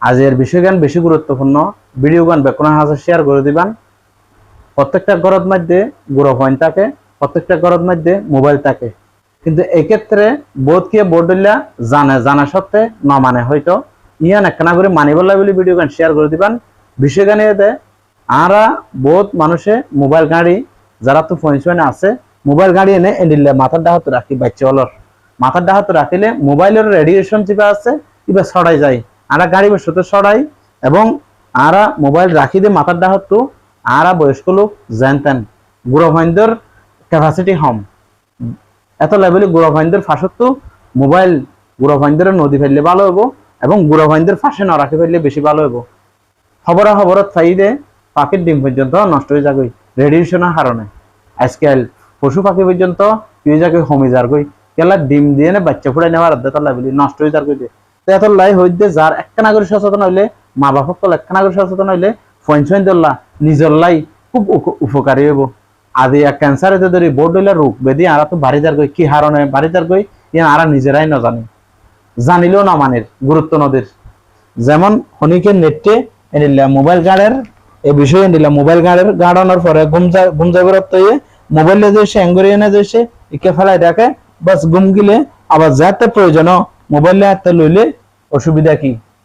আজের বিষয়গান বেশি গুরুত্বপূর্ণ ভিডিও গান বেকোনা হাজার শেয়ার করে দিবেন। প্রত্যেকটা ঘরের মধ্যে গুড়ো ফোন থাকে, প্রত্যেকটা ঘরের মধ্যে মোবাইল থাকে, কিন্তু এই ক্ষেত্রে বোধ কে বোর্ড হইলা জানা সত্ত্বে ন মানে হয়তো ইয়ান একখানা করে মানি বললা বলে ভিডিও গান শেয়ার করে দিবেন। বিষয় গানে এতে আরা বহুত মানুষে মোবাইল গাড়ি যারা তো ফোন আছে মোবাইল গাড়ি এনে এনিলে মাথার ডাহাতে রাখি বাচ্চা অলর মাথার ডাহাতে রাখিলে মোবাইলের রেডিয়েশন চিপা আছে ইবা ছড়াই যায় আরা গাড়ি বসতে ছড়াই এবং আরা মোবাইল রাখি দিয়ে মাথার ডাহাত তো আরা বয়স্ক লোক জানতেন গুড়ো ভাইন্দর ক্যাপাসিটি হম এত লেভেলে গুড়ো ভাইন্দর ফাঁসত তো মোবাইল গুড়ো ভাইন্দর নদী ফেললে ভালো হবো এবং গুড়ো ভাইন্দর ফাঁসে না রাখি ফেললে বেশি ভালো হবো। খবরত ফাইদে পাখির ডিম পর্যন্ত নষ্ট হয়ে যাবে রেডিয়েশনের কারণে। আজকাল পশু পাখি পর্যন্ত তুই যাকে হমি যার গই কেলা ডিম দিয়ে বাচ্চা ফুড়াই নেওয়ার আদ্যতা লাগবে নষ্ট হয়ে যার গই তো এত লাই হইতে যার একটা নাগরিক সচেতন হইলে মা বাপক তো একটা নাগরিক সচেতন হইলে ফোন দল্লা নিজের লাই খুব উপকারী হইব। আদি এক ক্যান্সার এতে ধরি বোর্ড হইলে রোগ বেদি আরা তো বাড়ি যার গই কি হারণে বাড়ি যার গই ইয়ে আরা নিজেরাই না জানি জানিলেও না মানের গুরুত্ব নদীর যেমন হনিকে নেটে এনিলা মোবাইল গাড়ের এই বিষয়ে এনিলা মোবাইল গাড়ানোর পরে ঘুম যাবার তৈয়ে মোবাইলে যেসে অ্যাঙ্গরি এনে যেসে ইকে ফেলাই দেখে বাস ঘুম গিলে আবার যাতে প্রয়োজন মোবাইলে হাতে লইলে অসুবিধা কি।